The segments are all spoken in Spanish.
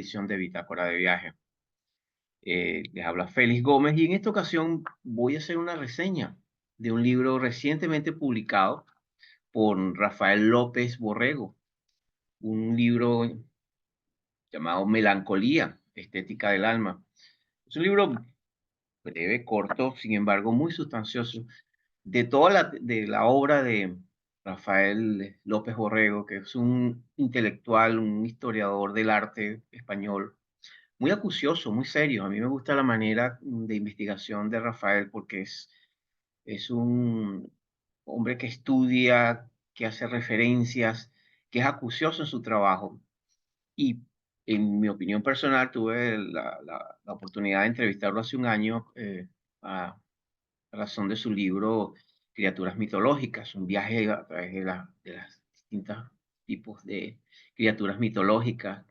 edición de Bitácora de Viaje. Les habla Félix Gómez y en esta ocasión voy a hacer una reseña de un libro recientemente publicado por Rafael López Borrego, un libro llamado Melancolía, Estética del Alma. Es un libro breve, corto, sin embargo muy sustancioso. De la obra de Rafael López Borrego, que es un intelectual, un historiador del arte español, muy acucioso, muy serio. A mí me gusta la manera de investigación de Rafael porque es un hombre que estudia, que hace referencias, que es acucioso en su trabajo. Y en mi opinión personal, tuve la oportunidad de entrevistarlo hace un año a razón de su libro Criaturas mitológicas, un viaje a través de las distintos tipos de criaturas mitológicas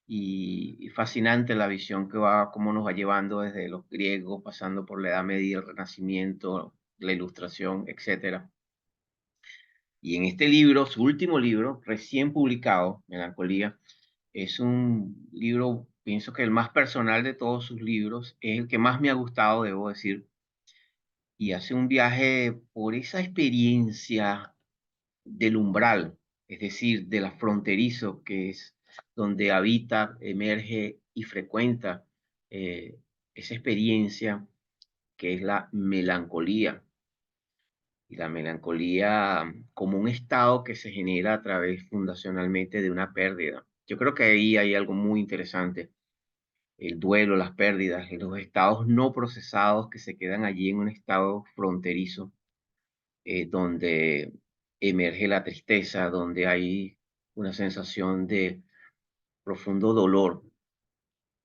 y fascinante la visión que va, cómo nos va llevando desde los griegos, pasando por la Edad Media, el Renacimiento, la Ilustración, etcétera. Y en este libro, su último libro, recién publicado, Melancolía, es un libro, pienso que el más personal de todos sus libros, es el que más me ha gustado, debo decir, y hace un viaje por esa experiencia del umbral, es decir, de la fronterizo, que es donde habita, emerge y frecuenta eh, esa experiencia que es la melancolía. Y la melancolía como un estado que se genera a través fundacionalmente de una pérdida. Yo creo que ahí hay algo muy interesante. El duelo, las pérdidas, los estados no procesados que se quedan allí en un estado fronterizo donde emerge la tristeza, donde hay una sensación de profundo dolor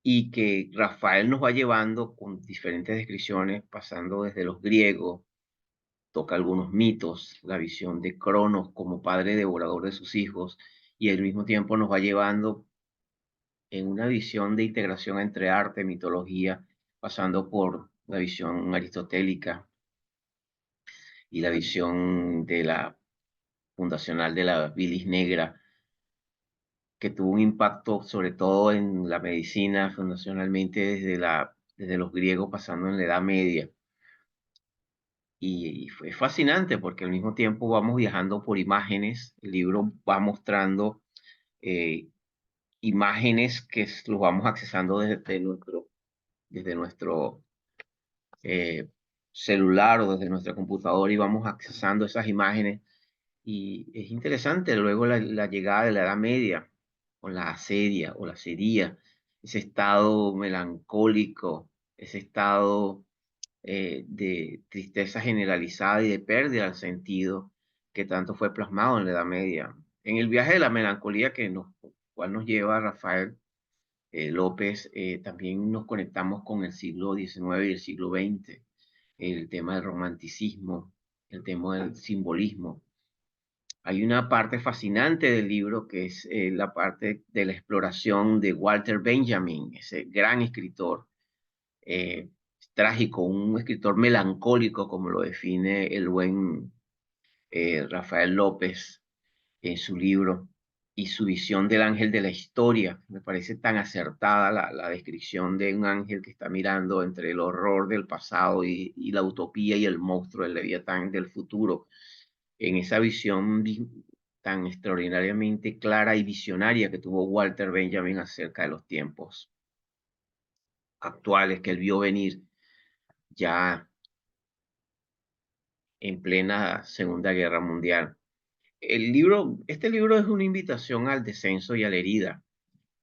y que Rafael nos va llevando con diferentes descripciones, pasando desde los griegos, toca algunos mitos, la visión de Cronos como padre devorador de sus hijos, y al mismo tiempo nos va llevando en una visión de integración entre arte, mitología, pasando por la visión aristotélica y la visión de la fundacional de la bilis negra, que tuvo un impacto sobre todo en la medicina fundacionalmente desde los griegos pasando en la Edad Media. Y fue fascinante porque al mismo tiempo vamos viajando por imágenes, el libro va mostrando eh, imágenes que los vamos accesando desde nuestro eh, celular o desde nuestra computadora y vamos accesando esas imágenes. Y es interesante luego la llegada de la Edad Media, con la asedia o la sedia, ese estado melancólico, ese estado de tristeza generalizada y de pérdida del sentido que tanto fue plasmado en la Edad Media. En el viaje de la melancolía cual nos lleva Rafael López, también nos conectamos con el siglo XIX y el siglo XX, el tema del romanticismo, el tema del simbolismo. Hay una parte fascinante del libro que es la parte de la exploración de Walter Benjamin, ese gran escritor eh, trágico, un escritor melancólico, como lo define el buen Rafael López en su libro, y su visión del ángel de la historia. Me parece tan acertada la descripción de un ángel que está mirando entre el horror del pasado y la utopía y el monstruo del Leviatán del futuro en esa visión tan extraordinariamente clara y visionaria que tuvo Walter Benjamin acerca de los tiempos actuales que él vio venir ya en plena Segunda Guerra Mundial. Este libro es una invitación al descenso y a la herida.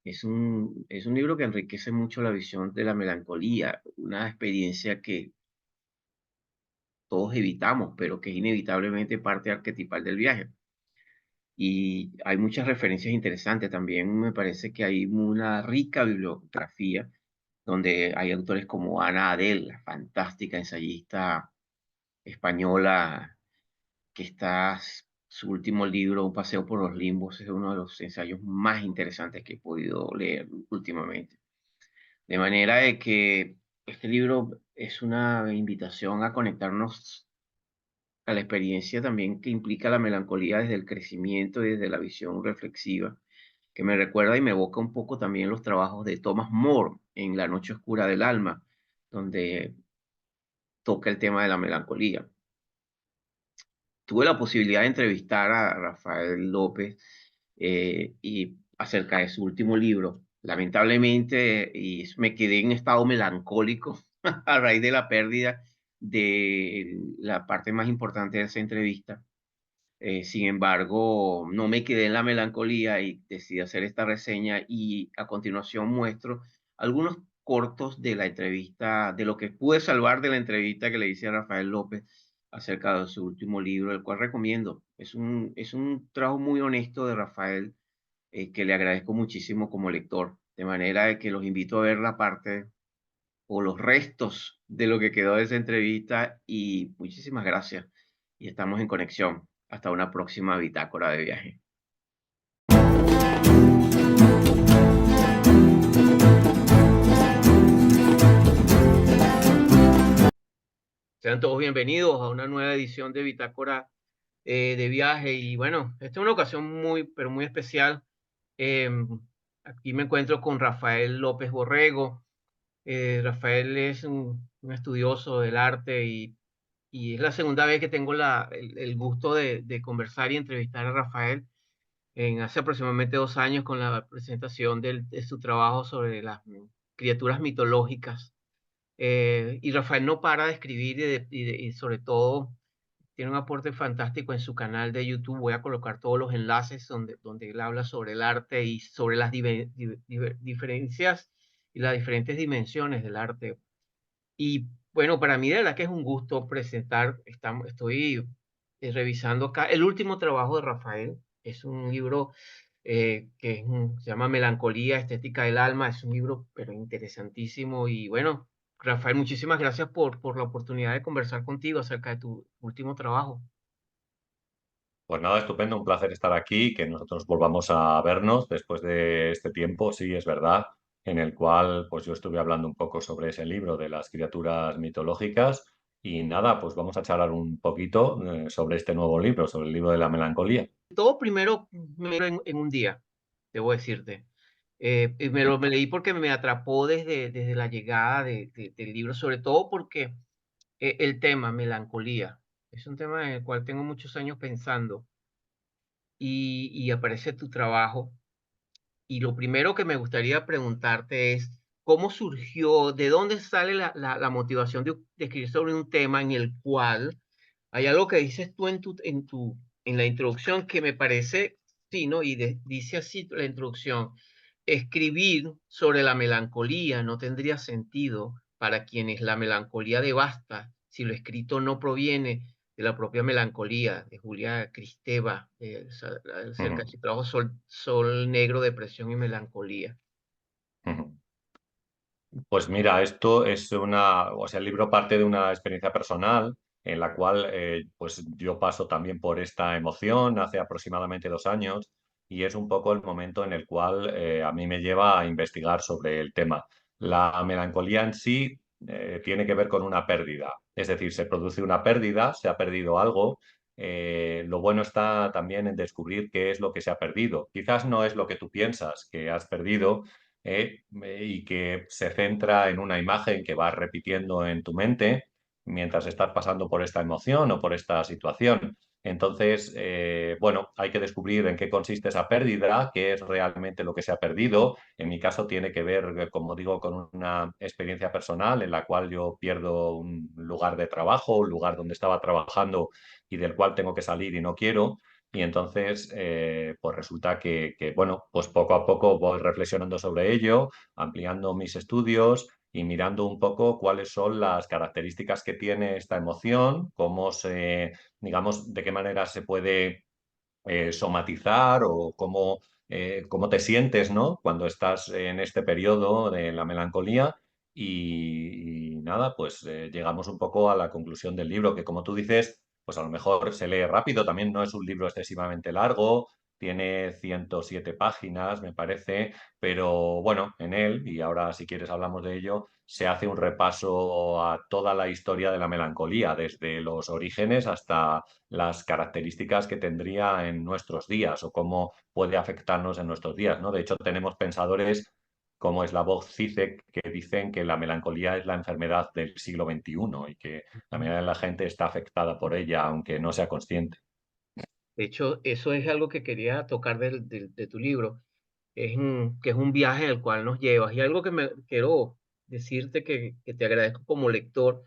Es un libro que enriquece mucho la visión de la melancolía, una experiencia que todos evitamos, pero que es inevitablemente parte arquetipal del viaje. Y hay muchas referencias interesantes. También me parece que hay una rica bibliografía donde hay autores como Ana Adel, la fantástica ensayista española, su último libro, Un paseo por los limbos, es uno de los ensayos más interesantes que he podido leer últimamente. De manera de que este libro es una invitación a conectarnos a la experiencia también que implica la melancolía desde el crecimiento y desde la visión reflexiva que me recuerda y me evoca un poco también los trabajos de Thomas More en La noche oscura del alma, donde toca el tema de la melancolía. Tuve la posibilidad de entrevistar a Rafael López y acerca de su último libro. Lamentablemente, me quedé en estado melancólico a raíz de la pérdida de la parte más importante de esa entrevista. Sin embargo, no me quedé en la melancolía y decidí hacer esta reseña y a continuación muestro algunos cortos de la entrevista, de lo que pude salvar de la entrevista que le hice a Rafael López acerca de su último libro, el cual recomiendo. Es un trabajo muy honesto de Rafael, que le agradezco muchísimo como lector, de manera de que los invito a ver la parte o los restos de lo que quedó de esa entrevista y muchísimas gracias. Y estamos en conexión. Hasta una próxima bitácora de viaje. Sean todos bienvenidos a una nueva edición de Bitácora de viaje. Y bueno, esta es una ocasión muy, pero muy especial. Em, Aquí me encuentro con Rafael López Borrego. Rafael es un estudioso del arte y es la segunda vez que tengo el gusto de conversar y entrevistar a Rafael en hace aproximadamente 2 años con la presentación de su trabajo sobre las criaturas mitológicas. Y Rafael no para de escribir y sobre todo tiene un aporte fantástico en su canal de YouTube. Voy a colocar todos los enlaces donde él habla sobre el arte y sobre las diferencias y las diferentes dimensiones del arte. Y bueno, para mí de verdad que es un gusto presentar, estoy revisando acá el último trabajo de Rafael. Es un libro se llama Melancolía, Estética del Alma. Es un libro pero interesantísimo. Y bueno, Rafael, muchísimas gracias por la oportunidad de conversar contigo acerca de tu último trabajo. Pues nada, estupendo, un placer estar aquí, que nosotros volvamos a vernos después de este tiempo, sí, es verdad, en el cual pues yo estuve hablando un poco sobre ese libro de las criaturas mitológicas y nada, pues vamos a charlar un poquito sobre este nuevo libro, sobre el libro de la melancolía. Todo primero, en un día, debo decirte. Y me leí porque me atrapó desde la llegada del libro, sobre todo porque el tema, melancolía, es un tema en el cual tengo muchos años pensando y aparece tu trabajo. Y lo primero que me gustaría preguntarte es, ¿cómo surgió, de dónde sale la motivación de escribir sobre un tema en el cual hay algo que dices tú en la introducción que me parece, sí, ¿no? Dice así la introducción: escribir sobre la melancolía no tendría sentido para quienes la melancolía devasta si lo escrito no proviene de la propia melancolía, de Julia Kristeva, acerca de Ujú, su trabajo Sol Negro, Depresión y Melancolía. ujú. Pues mira, esto es o sea, el libro parte de una experiencia personal en la cual pues yo paso también por esta emoción hace aproximadamente 2 años y es un poco el momento en el cual a mí me lleva a investigar sobre el tema. La melancolía en sí tiene que ver con una pérdida, es decir, se produce una pérdida, se ha perdido algo. Lo bueno está también en descubrir qué es lo que se ha perdido. Quizás no es lo que tú piensas que has perdido y que se centra en una imagen que vas repitiendo en tu mente mientras estás pasando por esta emoción o por esta situación. Entonces, bueno, hay que descubrir en qué consiste esa pérdida, qué es realmente lo que se ha perdido. En mi caso tiene que ver, como digo, con una experiencia personal en la cual yo pierdo un lugar de trabajo, un lugar donde estaba trabajando y del cual tengo que salir y no quiero. Y entonces, pues resulta bueno, pues poco a poco voy reflexionando sobre ello, ampliando mis estudios y mirando un poco cuáles son las características que tiene esta emoción, digamos, de qué manera se puede somatizar o cómo te sientes, ¿no? Cuando estás en este periodo de la melancolía. Y nada, pues llegamos un poco a la conclusión del libro, que como tú dices, pues a lo mejor se lee rápido, también no es un libro excesivamente largo, tiene 107 páginas, me parece, pero bueno, en él, y ahora si quieres hablamos de ello, se hace un repaso a toda la historia de la melancolía, desde los orígenes hasta las características que tendría en nuestros días o cómo puede afectarnos en nuestros días, ¿no? De hecho, tenemos pensadores como Slavoj Zizek que dicen que la melancolía es la enfermedad del siglo XXI y que la mayoría de la gente está afectada por ella, aunque no sea consciente. De hecho, eso es algo que quería tocar de tu libro, que es un viaje en el cual nos llevas. Y algo que me quiero decirte que te agradezco como lector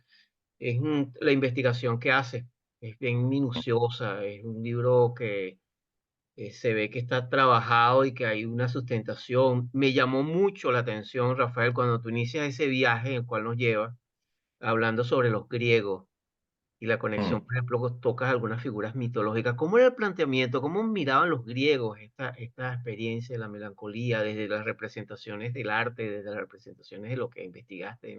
es la investigación que haces. Es bien minuciosa, es un libro que se ve que está trabajado y que hay una sustentación. Me llamó mucho la atención, Rafael, cuando tú inicias ese viaje en el cual nos llevas, hablando sobre los griegos y la conexión, Mm. por ejemplo, tocas algunas figuras mitológicas. ¿Cómo era el planteamiento? ¿Cómo miraban los griegos esta experiencia de la melancolía desde las representaciones del arte, desde las representaciones de lo que investigaste?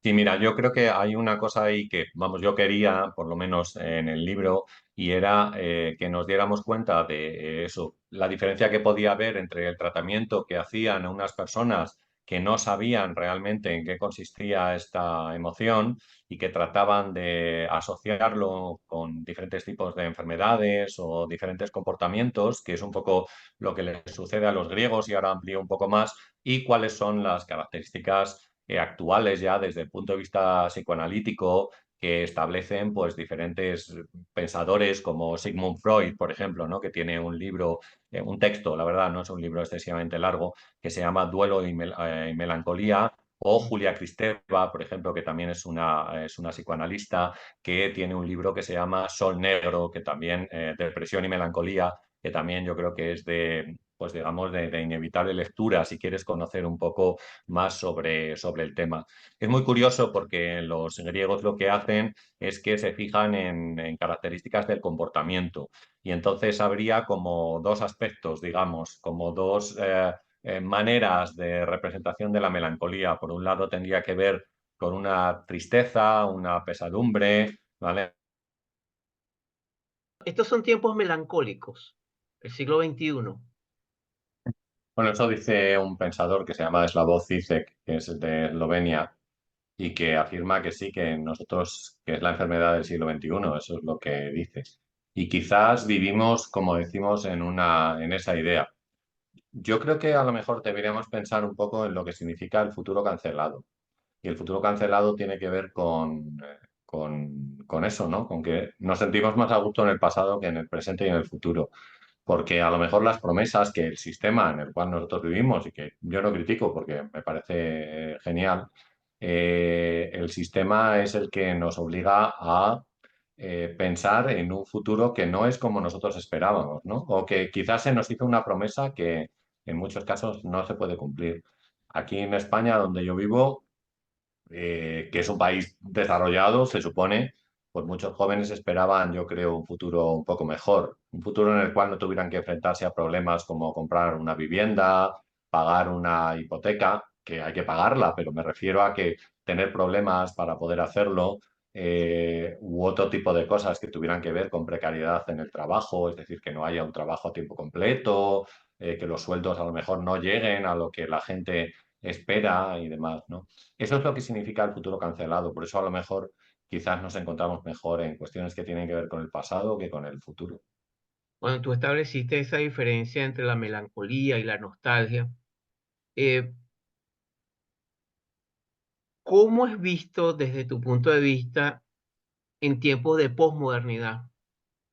Sí, mira, yo creo que hay una cosa ahí que, vamos, yo quería, por lo menos en el libro, y era que nos diéramos cuenta de eso, la diferencia que podía haber entre el tratamiento que hacían a unas personas que no sabían realmente en qué consistía esta emoción y que trataban de asociarlo con diferentes tipos de enfermedades o diferentes comportamientos, que es un poco lo que les sucede a los griegos y ahora amplío un poco más, y cuáles son las características actuales ya desde el punto de vista psicoanalítico que establecen pues diferentes pensadores como Sigmund Freud, por ejemplo, ¿no? Que tiene un libro, un texto, la verdad, no es un libro excesivamente largo, que se llama Duelo y Melancolía, o Julia Kristeva, por ejemplo, que también es una psicoanalista, que tiene un libro que se llama Sol Negro, que también, Depresión y Melancolía, que también yo creo que es de, pues digamos, de inevitable lectura si quieres conocer un poco más sobre el tema. Es muy curioso porque los griegos lo que hacen es que se fijan en características del comportamiento y entonces habría como dos aspectos, digamos, como dos maneras de representación de la melancolía. Por un lado tendría que ver con una tristeza, una pesadumbre, ¿vale? Estos son tiempos melancólicos, el siglo XXI. Bueno, eso dice un pensador que se llama Slavoj Zizek, que es de Eslovenia, y que afirma que sí, que nosotros, que es la enfermedad del siglo XXI, eso es lo que dice. Y quizás vivimos, como decimos, en esa idea. Yo creo que a lo mejor deberíamos pensar un poco en lo que significa el futuro cancelado. Y el futuro cancelado tiene que ver con eso, ¿no? Con que nos sentimos más a gusto en el pasado que en el presente y en el futuro. Porque a lo mejor las promesas que el sistema en el cual nosotros vivimos, y que yo no critico porque me parece genial, el sistema es el que nos obliga a pensar en un futuro que no es como nosotros esperábamos, ¿no? O que quizás se nos hizo una promesa que en muchos casos no se puede cumplir. Aquí en España, donde yo vivo, que es un país desarrollado, se supone, pues muchos jóvenes esperaban, yo creo, un futuro un poco mejor, un futuro en el cual no tuvieran que enfrentarse a problemas como comprar una vivienda, pagar una hipoteca, que hay que pagarla, pero me refiero a que tener problemas para poder hacerlo, u otro tipo de cosas que tuvieran que ver con precariedad en el trabajo, es decir, que no haya un trabajo a tiempo completo, que los sueldos a lo mejor no lleguen a lo que la gente espera y demás, ¿no? Eso es lo que significa el futuro cancelado. Por eso a lo mejor quizás nos encontramos mejor en cuestiones que tienen que ver con el pasado que con el futuro. Cuando tú estableciste esa diferencia entre la melancolía y la nostalgia, eh, ¿cómo es visto desde tu punto de vista en tiempos de posmodernidad?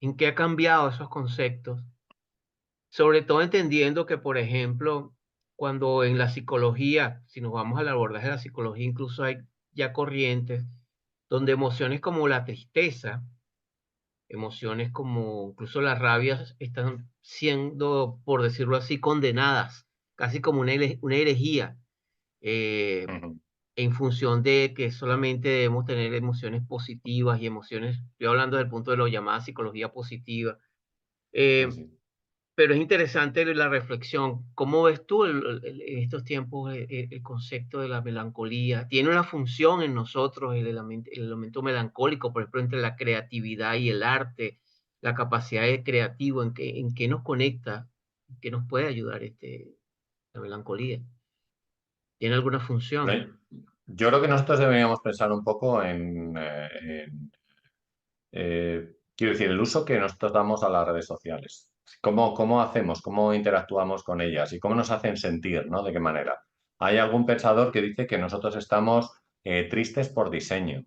¿En qué ha cambiado esos conceptos? Sobre todo entendiendo que, por ejemplo, cuando en la psicología, si nos vamos al abordaje de la psicología, incluso hay ya corrientes donde emociones como la tristeza, emociones como incluso la rabia están siendo, por decirlo así, condenadas, casi como una herejía, eh, Ujú. en función de que solamente debemos tener emociones positivas y emociones, estoy hablando del punto de lo llamada psicología positiva. Sí, Eh, sí. pero es interesante la reflexión. ¿Cómo ves tú en estos tiempos el concepto de la melancolía? ¿Tiene una función en nosotros el elemento melancólico, por ejemplo, entre la creatividad y el arte, la capacidad de creativo, en qué nos conecta, en qué nos puede ayudar la melancolía. ¿Tiene alguna función? Bueno, yo creo que nosotros deberíamos pensar un poco quiero decir, el uso que nosotros damos a las redes sociales. ¿Cómo hacemos? ¿Cómo interactuamos con ellas? ¿Y cómo nos hacen sentir? ¿No? ¿De qué manera? Hay algún pensador que dice que nosotros estamos tristes por diseño.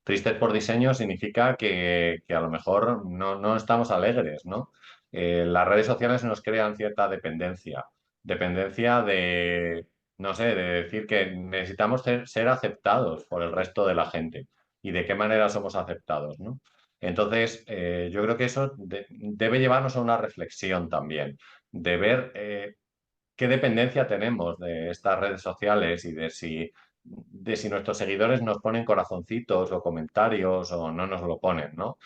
Tristes por diseño significa que a lo mejor no estamos alegres, ¿no? Las redes sociales nos crean cierta dependencia. Dependencia de, no sé, de decir que necesitamos ser aceptados por el resto de la gente. ¿Y de qué manera somos aceptados, ¿no? Entonces, yo creo que eso debe llevarnos a una reflexión también, de ver qué dependencia tenemos de estas redes sociales y de si nuestros seguidores nos ponen corazoncitos o comentarios o no nos lo ponen, ¿no?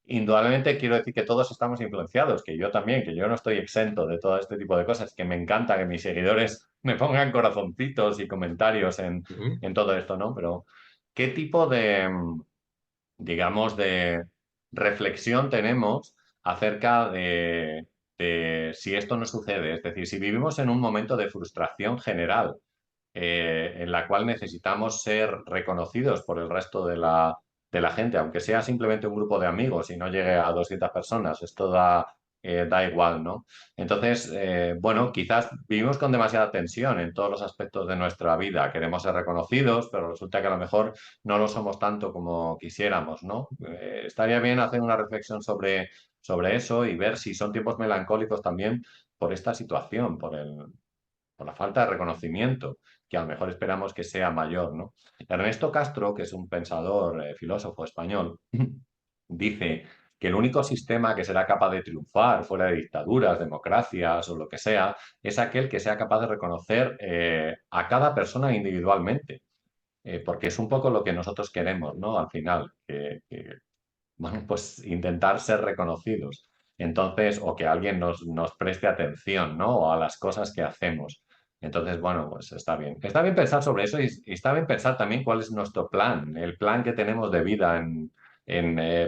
Indudablemente quiero decir que todos estamos influenciados, que yo también, que yo no estoy exento de todo este tipo de cosas, que me encanta que mis seguidores me pongan corazoncitos y comentarios Ujú. en todo esto, ¿no? Pero, ¿qué tipo de, digamos, de reflexión tenemos acerca de si esto no sucede? Es decir, si vivimos en un momento de frustración general, en la cual necesitamos ser reconocidos por el resto de la gente, aunque sea simplemente un grupo de amigos y no llegue a 200 personas, esto da igual, ¿no? Entonces, bueno, quizás vivimos con demasiada tensión en todos los aspectos de nuestra vida. Queremos ser reconocidos, pero resulta que a lo mejor no lo somos tanto como quisiéramos, ¿no? Estaría bien hacer una reflexión sobre eso y ver si son tiempos melancólicos también por esta situación, por la falta de reconocimiento, que a lo mejor esperamos que sea mayor, ¿no? Ernesto Castro, que es un pensador, filósofo español, dice que el único sistema que será capaz de triunfar fuera de dictaduras, democracias o lo que sea, es aquel que sea capaz de reconocer a cada persona individualmente, porque es un poco lo que nosotros queremos, ¿no? Al final, bueno, pues intentar ser reconocidos. Entonces, o que alguien nos preste atención, ¿no? O a las cosas que hacemos. Entonces, bueno, pues está bien. Está bien pensar sobre eso y está bien pensar también cuál es nuestro plan, el plan que tenemos de vida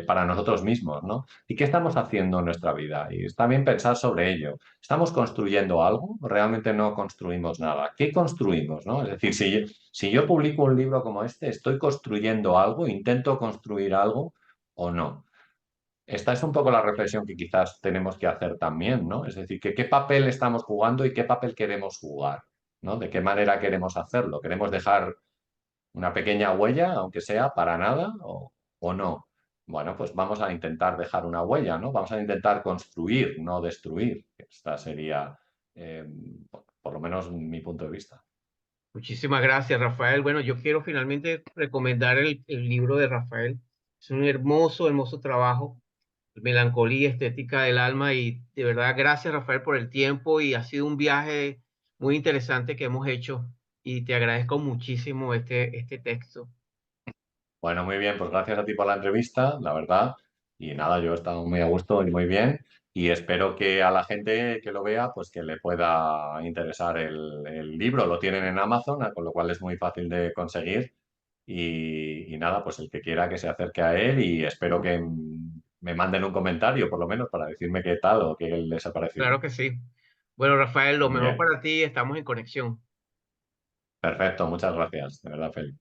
para nosotros mismos, ¿no? ¿Y qué estamos haciendo en nuestra vida? Y está bien pensar sobre ello. ¿Estamos construyendo algo? ¿Realmente no construimos nada? ¿Qué construimos, no? Es decir, si yo publico un libro como este, ¿estoy construyendo algo? ¿Intento construir algo? ¿O no? Esta es un poco la reflexión que quizás tenemos que hacer también, ¿no? Es decir, que qué papel estamos jugando y qué papel queremos jugar, ¿no? ¿De qué manera queremos hacerlo? ¿Queremos dejar una pequeña huella, aunque sea para nada, o no? Bueno, pues vamos a intentar dejar una huella, ¿no? Vamos a intentar construir, no destruir. Esta sería, eh, por lo menos, mi punto de vista. Muchísimas gracias, Rafael. Bueno, yo quiero finalmente recomendar el libro de Rafael. Es un hermoso, hermoso trabajo, Melancolía Estética del Alma. Y de verdad, gracias, Rafael, por el tiempo. Y ha sido un viaje muy interesante que hemos hecho. Y te agradezco muchísimo este texto. Bueno, muy bien, pues gracias a ti por la entrevista, la verdad. Y nada, yo he estado muy a gusto y muy bien. Y espero que a la gente que lo vea, pues que le pueda interesar el libro. Lo tienen en Amazon, con lo cual es muy fácil de conseguir. Y nada, pues el que quiera que se acerque a él y espero que me manden un comentario, por lo menos, para decirme qué tal o qué les ha parecido. Claro que sí. Bueno, Rafael, lo Muy mejor bien, para ti. Estamos en conexión. perfecto, muchas gracias, de verdad, Felipe.